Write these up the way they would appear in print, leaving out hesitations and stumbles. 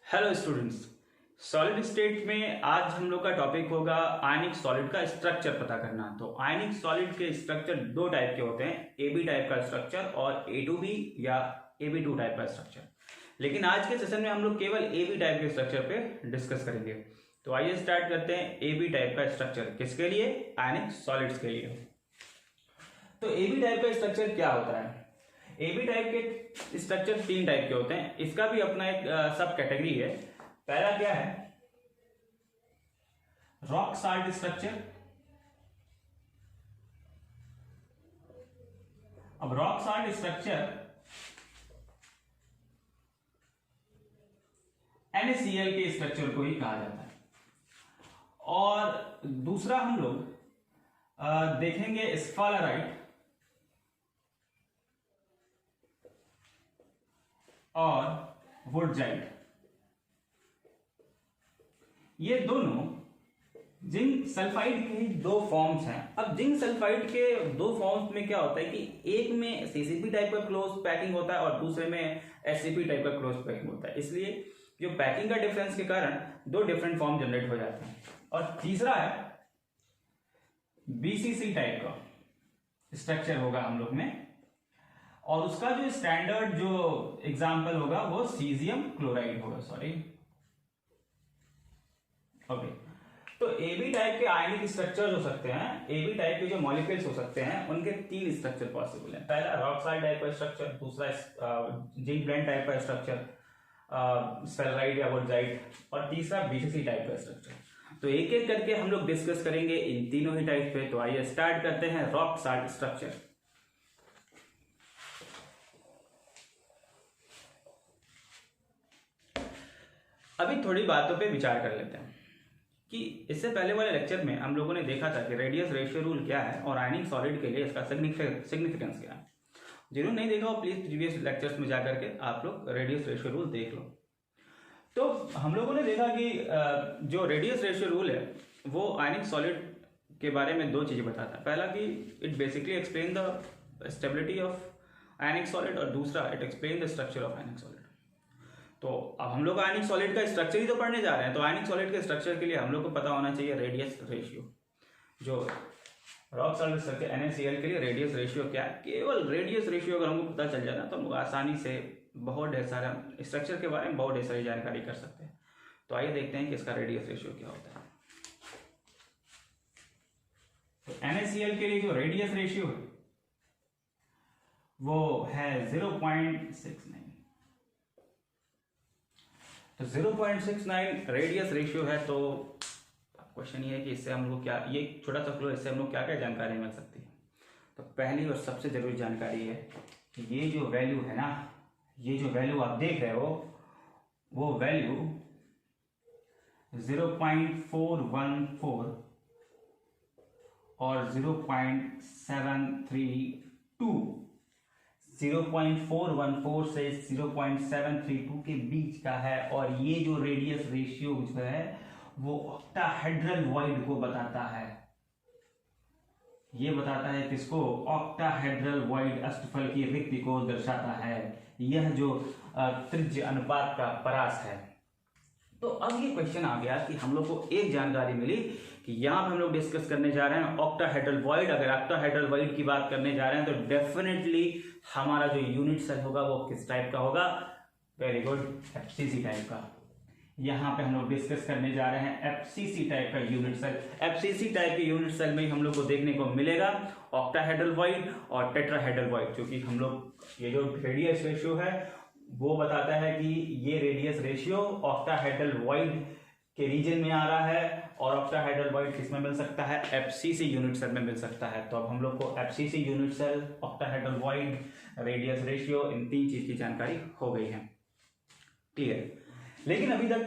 Hello students, solid state में आज हम लोग का टॉपिक होगा आयनिक सॉलिड का स्ट्रक्चर पता करना। तो आयनिक सॉलिड के स्ट्रक्चर दो टाइप के होते हैं, एबी टाइप का स्ट्रक्चर और A2B या AB2 टाइप का स्ट्रक्चर। लेकिन आज के सेशन में हम लोग केवल एबी टाइप के स्ट्रक्चर पे डिस्कस करेंगे। तो आइए स्टार्ट करते हैं एबी टाइप का स्ट्रक्चर। किसके लिए? आयनिक सॉलिड्स के लिए। तो एबी टाइप का स्ट्रक्चर क्या होता है? एबी टाइप के स्ट्रक्चर तीन टाइप के होते हैं, इसका भी अपना एक सब कैटेगरी है। पहला क्या है? Rock salt structure. अब रॉक साल्ट स्ट्रक्चर NaCl के स्ट्रक्चर को ही कहा जाता है। और दूसरा हम लोग देखेंगे स्फालराइट और वुडजाइट। ये दोनों जिंक सल्फाइड के ही दो फॉर्म्स हैं। अब जिंक सल्फाइड के दो फॉर्म्स में क्या होता है कि एक में CCP टाइप का क्लोज पैकिंग होता है और दूसरे में SCP टाइप का क्लोज पैकिंग होता है। इसलिए जो पैकिंग का डिफरेंस के कारण दो डिफरेंट फॉर्म जनरेट हो जाते हैं। और तीसरा है BCC टाइप का स्ट्रक्चर होगा हम लोग में, और उसका जो स्टैंडर्ड जो एग्जाम्पल होगा वो सीजियम क्लोराइड होगा। ओके। तो एबी टाइप के आयनिक स्ट्रक्चर हो सकते हैं, एबी टाइप के जो मॉलिक्यूल्स हो सकते हैं उनके तीन स्ट्रक्चर पॉसिबल हैं। पहला रॉक साल्ट टाइप का स्ट्रक्चर, दूसरा जिंक ब्लेंड टाइप का स्ट्रक्चर स्फेराइड या वुडजाइट, और तीसरा BCC टाइप का स्ट्रक्चर। तो एक एक करके हम लोग डिस्कस करेंगे इन तीनों ही टाइप पे। तो आइए स्टार्ट करते हैं रॉक साल्ट स्ट्रक्चर। अभी थोड़ी बातों पे विचार कर लेते हैं कि इससे पहले वाले लेक्चर में हम लोगों ने देखा था कि रेडियस रेशियो रूल क्या है और आयनिक सॉलिड के लिए इसका सिग्निफिकेंस क्या है। जिन्होंने नहीं देखा वो प्लीज प्रीवियस लेक्चर्स में जाकर के आप लोग रेडियस रेशियो रूल देख लो। तो हम लोगों ने देखा कि जो रेडियस रेशियो रूल है वो आयनिक सॉलिड के बारे में दो चीजें बताता है। पहला कि it basically explain the stability of ionic solid, और दूसरा it explain the structure of ionic solid. तो अब हम लोग आयनिक सॉलिड का स्ट्रक्चर ही तो पढ़ने जा रहे हैं। तो आयनिक सॉलिड के स्ट्रक्चर के लिए हम लोग को पता होना चाहिए रेडियस रेशियो। जो रॉक सॉलिड स्ट्रक्चर NaCl के लिए रेडियस रेशियो क्या है? केवल रेडियस रेशियो अगर हमको पता चल जाता तो हम लोग आसानी से बहुत ढेर सारा स्ट्रक्चर के बारे में बहुत ढेर सारी जानकारी कर सकते हैं। तो आइए देखते हैं कि इसका रेडियस रेशियो क्या होता है। तो NaCl के लिए जो रेडियस रेशियो है वो है 0.69। तो 0.69 रेडियस रेशियो है। तो क्वेश्चन ये है कि इससे हम लोग क्या, ये छोटा सा क्लो, इससे हम लोग क्या क्या जानकारी मिल सकती है। तो पहली और सबसे जरूरी जानकारी है कि ये जो वैल्यू है ना, ये जो वैल्यू आप देख रहे हो वो वैल्यू 0.414 और 0.732, 0.414 से 0.732 के बीच का है। और ये जो रेडियस रेशियो जो है वो ऑक्टाहेड्रल वॉइड को बताता है। ये बताता है किसको? ऑक्टाहेड्रल वॉइड, अष्टफल की रिक्ति को दर्शाता है। यह जो त्रिज्य अनुपात का परास है। तो अब ये क्वेश्चन आ गया कि हम लोग को एक जानकारी मिली कि यहाँ पे हम लोग डिस्कस करने जा रहे हैं ऑक्टाहेड्रल वॉइड। अगर ऑक्टाहेड्रल वॉइड की बात करने जा रहे हैं तो डेफिनेटली हमारा जो यूनिट सेल होगा वो किस टाइप का होगा? वेरी गुड, FCC टाइप का। यहाँ पे हम लोग डिस्कस करने जा रहे हैं FCC टाइप का यूनिट सेल। FCC टाइप के यूनिट सेल में हम लोग को देखने को मिलेगा ऑक्टाहेड्रल वॉइड और टेट्राहेड्रल वॉइड। क्योंकि हम लोग ये जो रेडियस रेशियो है वो बताता है कि ये रेडियस रेशियो ऑक्टाहेड्रल वॉइड के रीजन में आ रहा है, और ऑक्टाहेड्रल वॉइड किसमें मिल सकता है? FCC यूनिट सेल में मिल सकता है। तो अब हम लोग को FCC unit cell, octahedral void, radius ratio, इन तीन चीज की जानकारी हो गई है। क्लियर? लेकिन अभी तक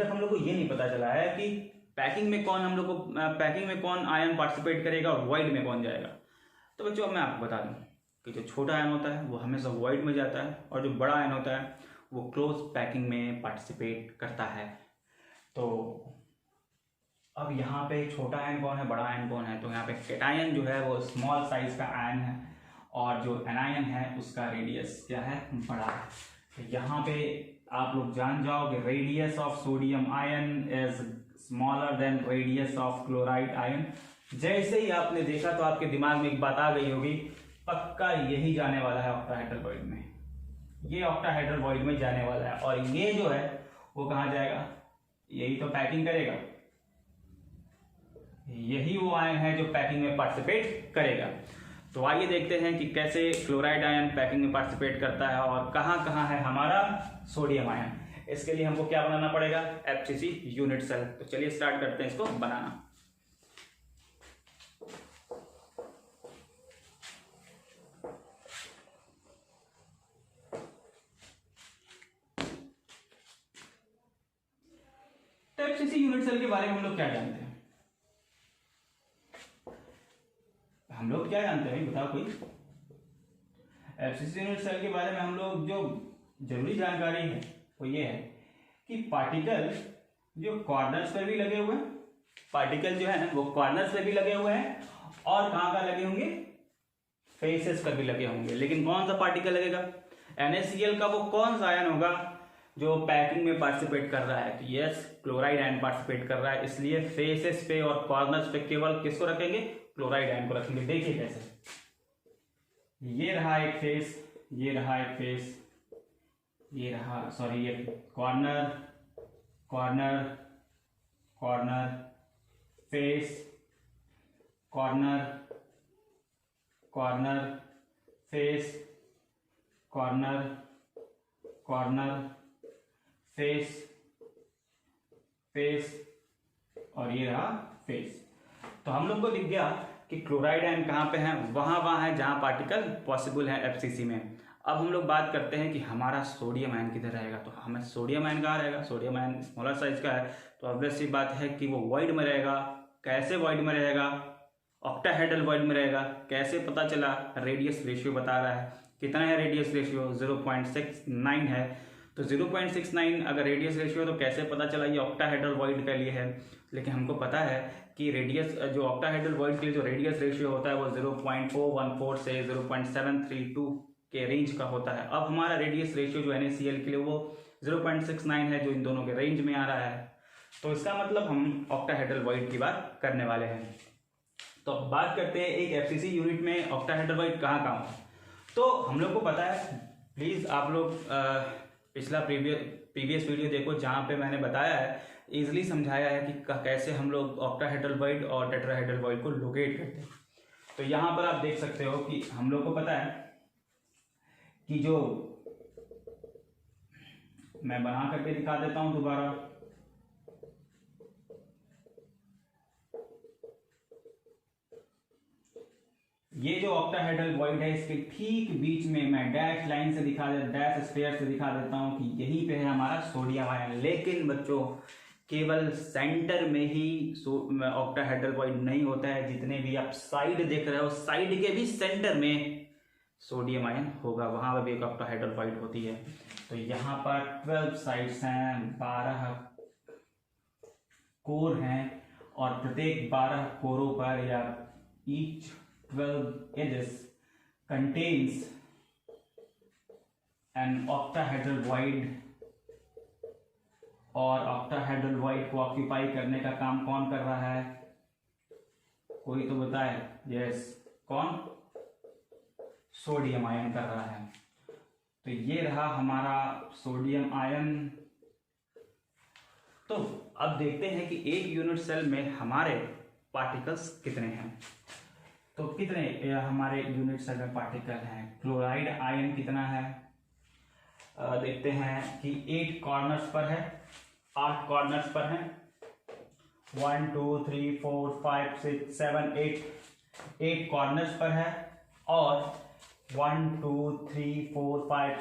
हम लोग को ये नहीं पता चला है कि पैकिंग में कौन आयन पार्टिसिपेट करेगा और वॉइड में कौन जाएगा। तो बच्चों अब मैं आपको बता दूं कि जो छोटा आयन होता है वो हमेशा वॉइड में जाता है, और जो बड़ा आयन होता है वो क्लोज पैकिंग में पार्टिसिपेट करता है। तो अब यहाँ पे छोटा आयन कौन है, बड़ा आयन कौन है? तो यहाँ पे कैटायन जो है वो स्मॉल साइज का आयन है, और जो एनायन है उसका रेडियस क्या है? बड़ा है। तो यहाँ पे आप लोग जान जाओगे radius of sodium ion is smaller than radius of chloride ion. जैसे ही आपने देखा तो आपके दिमाग में एक बात आ गई होगी, पक्का यही जाने वाला है ऑक्टाहेड्रल वॉइड में, ये ऑक्टाहेड्रल वॉइड में जाने वाला है। और ये जो है वो कहाँ जाएगा, यही तो पैकिंग करेगा, यही वो आयन है जो पैकिंग में पार्टिसिपेट करेगा। तो आइए देखते हैं कि कैसे क्लोराइड आयन पैकिंग में पार्टिसिपेट करता है और कहाँ कहाँ है हमारा सोडियम आयन। इसके लिए हमको क्या बनाना पड़ेगा, एफसीसी यूनिट सेल। तो चलिए स्टार्ट करते हैं इसको बनाना। तो एफसीसी यूनिट सेल के बारे में हम लोग क्या जानते हैं, हम लोग क्या जानते हैं बताओ कोई। एफसीसी यूनिट सेल के बारे में हम लोग जो जरूरी जानकारी है वो ये है कि पार्टिकल जो कॉर्नर्स पर भी लगे हुए हैं, पार्टिकल जो है वो कॉर्नर्स पर भी लगे हुए हैं और कहाँ कहाँ लगे होंगे, फेसेस पर भी लगे होंगे। लेकिन कौन सा पार्टिकल लगेगा, NaCl का वो कौन सा आयन होगा जो पैकिंग में पार्टिसिपेट कर रहा है। तो यस, क्लोराइड आयन पार्टिसिपेट कर रहा है, इसलिए फेसेस पे और कॉर्नर्स पे केवल किसको रखेंगे, क्लोराइड आयन को रखेंगे। देखिए कैसे, ये रहा एक फेस, ये रहा एक फेस, ये रहा सॉरी ये corner corner corner face corner corner face corner corner face face और ये रहा फेस। तो हम लोग को दिख गया कि क्लोराइड आयन कहाँ पे है, वहां है जहां पार्टिकल पॉसिबल है एफसीसी में। अब हम लोग बात करते हैं कि हमारा सोडियम आयन किधर रहेगा। तो हमें सोडियम आयन कहाँ रहेगा, सोडियम आयन स्मॉलर साइज का है, तो ऑब्वियस सी बात है कि वो वॉइड में रहेगा। कैसे वॉइड में रहेगा, ऑक्टाहेड्रल वॉइड में रहेगा। कैसे पता चला, रेडियस रेशियो बता रहा है। कितना है रेडियस रेशियो, 0.69 है। तो 0.69 अगर रेडियस रेशियो तो कैसे पता चला ये ऑक्टाहेड्रल वॉइड के लिए है। लेकिन हमको पता है कि रेडियस जो ऑक्टाहेड्रल वॉइड के लिए जो रेडियस रेशियो होता है वो 0.414 से 0.732 के रेंज का होता है। अब हमारा रेडियस रेशियो जो NaCl के लिए वो 0.69 है, जो इन दोनों के रेंज में आ रहा है। तो इसका मतलब हम ऑक्टाहेड्रल वॉइड की बात करने वाले हैं। तो अब बात करते हैं एक एफसीसी यूनिट में ऑक्टाहेड्रल वॉइड कहाँ कहाँ होता है। तो हम लोग को पता है, प्लीज आप लोग पिछला प्रीवियस वीडियो देखो जहाँ पे मैंने बताया है, इजीली समझाया है कि कैसे हम लोग ऑक्टाहेड्रल वॉइड और टेट्राहेड्रल वॉइड को लोकेट करते हैं। तो यहाँ पर आप देख सकते हो कि हम लोग को पता है कि जो मैं बना करके दिखा देता हूं दोबारा, ये जो ऑक्टाहेड्रल वॉइड है इसके ठीक बीच में मैं डैश लाइन से डैश स्फीयर से दिखा देता हूं कि यहीं पे है हमारा सोडियम आयन। लेकिन बच्चों केवल सेंटर में ही ऑक्टाहेड्रल वॉइड नहीं होता है, जितने भी आप साइड देख रहे हो साइड के भी सेंटर में सोडियम आयन होगा, वहां पर भी एक ऑक्टाहेड्रल वॉइड होती है। तो यहाँ पर 12 साइड्स हैं, 12 कोर हैं और प्रत्येक 12 कोरों पर या each 12 edges contains an octahedral void। और ऑक्टाहेड्रल वॉइड को ऑक्यूपाई करने का काम कौन कर रहा है, कोई तो बताए। यस, कौन, सोडियम आयन कर रहा है। तो ये रहा हमारा सोडियम आयन। तो अब देखते हैं कि एक यूनिट सेल में हमारे पार्टिकल्स कितने हैं। तो कितने हमारे यूनिट सेल में पार्टिकल हैं। क्लोराइड आयन कितना है, देखते हैं कि 8 कॉर्नर्स पर है, 8 कॉर्नर्स पर है। 1 2 3 4 5 6 7 8 कॉर्नर्स पर है और 1 2 3 4 5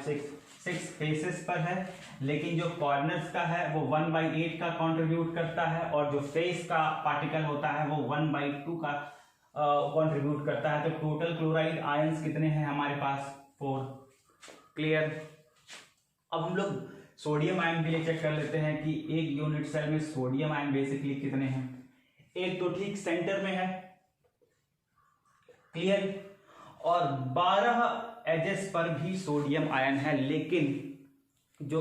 6 फेसेस पर है। लेकिन जो कॉर्नर्स का है वो 1/8 का कंट्रीब्यूट करता है और जो फेस का पार्टिकल होता है वो 1/2 का कंट्रीब्यूट करता है। तो टोटल क्लोराइड आयंस कितने हैं हमारे पास, 4। क्लियर। अब हम लोग सोडियम आयन के लिए चेक कर लेते हैं कि एक यूनिट सेल में सोडियम आयन बेसिकली कितने हैं। एक तो ठीक सेंटर में है, क्लियर, और 12 एजेस पर भी सोडियम आयन है। लेकिन जो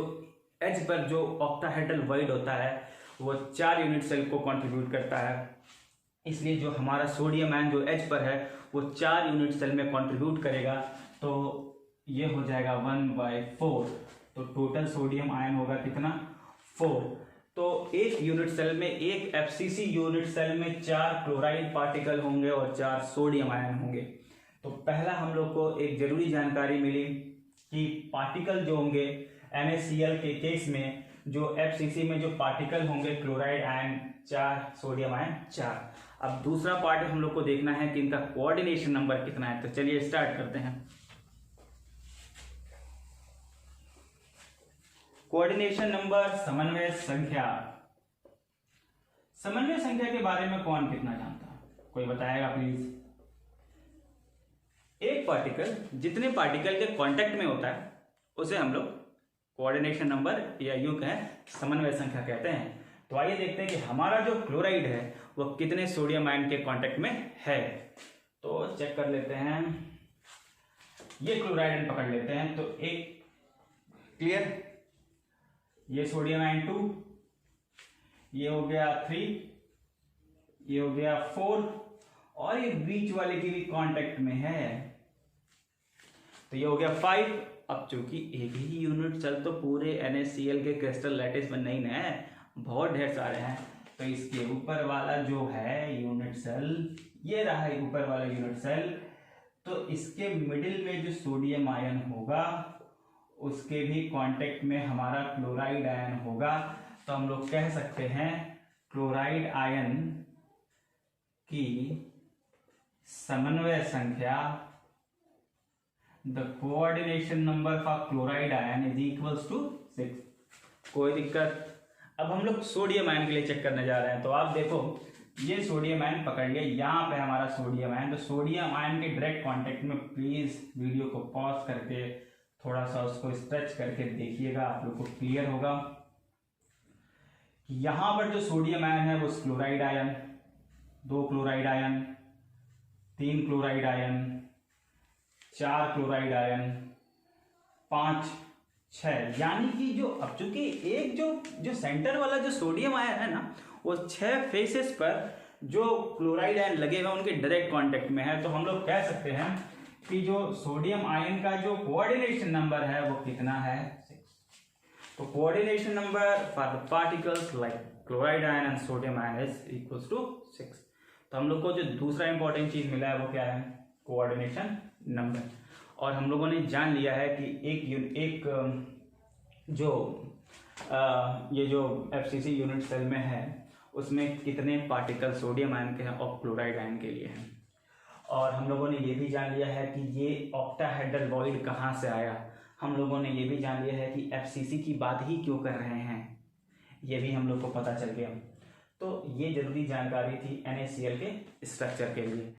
एच पर जो ऑक्टाहेड्रल वॉइड होता है वो 4 यूनिट सेल को कंट्रीब्यूट करता है, इसलिए जो हमारा सोडियम आयन जो एच पर है वो 4 यूनिट सेल में कंट्रीब्यूट करेगा, तो ये हो जाएगा 1/4। तो टोटल सोडियम आयन होगा कितना, 4। तो एक यूनिट सेल में, एक एफसीसी यूनिट सेल में 4 क्लोराइड पार्टिकल होंगे और 4 सोडियम आयन होंगे। तो पहला हम लोग को एक जरूरी जानकारी मिली कि पार्टिकल जो होंगे NaCl के केस में, जो एफसीसी में जो पार्टिकल होंगे क्लोराइड आयन 4, सोडियम आयन 4। अब दूसरा पार्ट हम लोग को देखना है कि इनका कोऑर्डिनेशन नंबर कितना है। तो चलिए स्टार्ट करते हैं। कोऑर्डिनेशन नंबर, समन्वय संख्या। समन्वय संख्या के बारे में कौन कितना जानता है, कोई बताएगा प्लीज। एक पार्टिकल जितने पार्टिकल के कांटेक्ट में होता है उसे हम लोग कोऑर्डिनेशन नंबर या यूं कहें समन्वय संख्या कहते हैं। तो आइए देखते हैं कि हमारा जो क्लोराइड है वो कितने सोडियम आयन के कांटेक्ट में है। तो चेक कर लेते हैं, ये क्लोराइड पकड़ लेते हैं। तो एक क्लियर, ये सोडियम आयन 2, ये हो गया 3, ये हो गया 4 और ये बीच वाले की भी कांटेक्ट में है, तो ये हो गया 5। अब चूंकि एक ही यूनिट सेल तो पूरे NaCl के क्रिस्टल लैटिस में नहीं है, बहुत ढेर सारे हैं। तो इसके ऊपर वाला जो है यूनिट सेल, ये रहा है ऊपर वाला यूनिट सेल, तो इसके मिडिल में जो सोडियम आयन होगा उसके भी कांटेक्ट में हमारा क्लोराइड आयन होगा। तो हम लोग कह सकते हैं क्लोराइड आयन की समन्वय संख्या, the coordination number for chloride ion is equals to 6। कोई दिक्कत। अब हम लोग सोडियम आयन के लिए चेक करने जा रहे हैं। तो आप देखो, ये सोडियम आयन पकड़ लिया, यहाँ पे हमारा सोडियम आयन। तो सोडियम आयन के डायरेक्ट कांटेक्ट में प्लीज वीडियो को पॉज करके थोड़ा सा उसको स्ट्रेच करके देखिएगा, आप लोग को क्लियर होगा। यहां पर जो सोडियम आयन है वो chloride ion, 2 chloride ion, 3 chloride ion, 4 chloride ion, 5, 6, यानी कि जो अब चूंकि एक जो सेंटर वाला जो सोडियम आयन है ना, वो 6 फेसेस पर जो क्लोराइड आयन लगेगा उनके डायरेक्ट कांटेक्ट में है। तो हम लोग कह सकते हैं कि जो सोडियम आयन का जो कोऑर्डिनेशन नंबर है वो कितना है, 6। तो coordination number for the particles like chloride ion and sodium ion is equals to 6। तो हम लोग को जो दूसरा इंपॉर्टेंट चीज मिला है वो क्या है, कोऑर्डिनेशन नंबर। और हम लोगों ने जान लिया है कि ये जो एफसीसी यूनिट सेल में है उसमें कितने पार्टिकल सोडियम आयन के हैं और क्लोराइड आयन के लिए हैं। और हम लोगों ने ये भी जान लिया है कि ये ऑक्टाहेड्रल वॉइड कहाँ से आया। हम लोगों ने ये भी जान लिया है कि एफसीसी की बात ही क्यों कर रहे हैं, ये भी हम लोग को पता चल गया। तो ये जरूरी जानकारी थी NaCl के स्ट्रक्चर के लिए।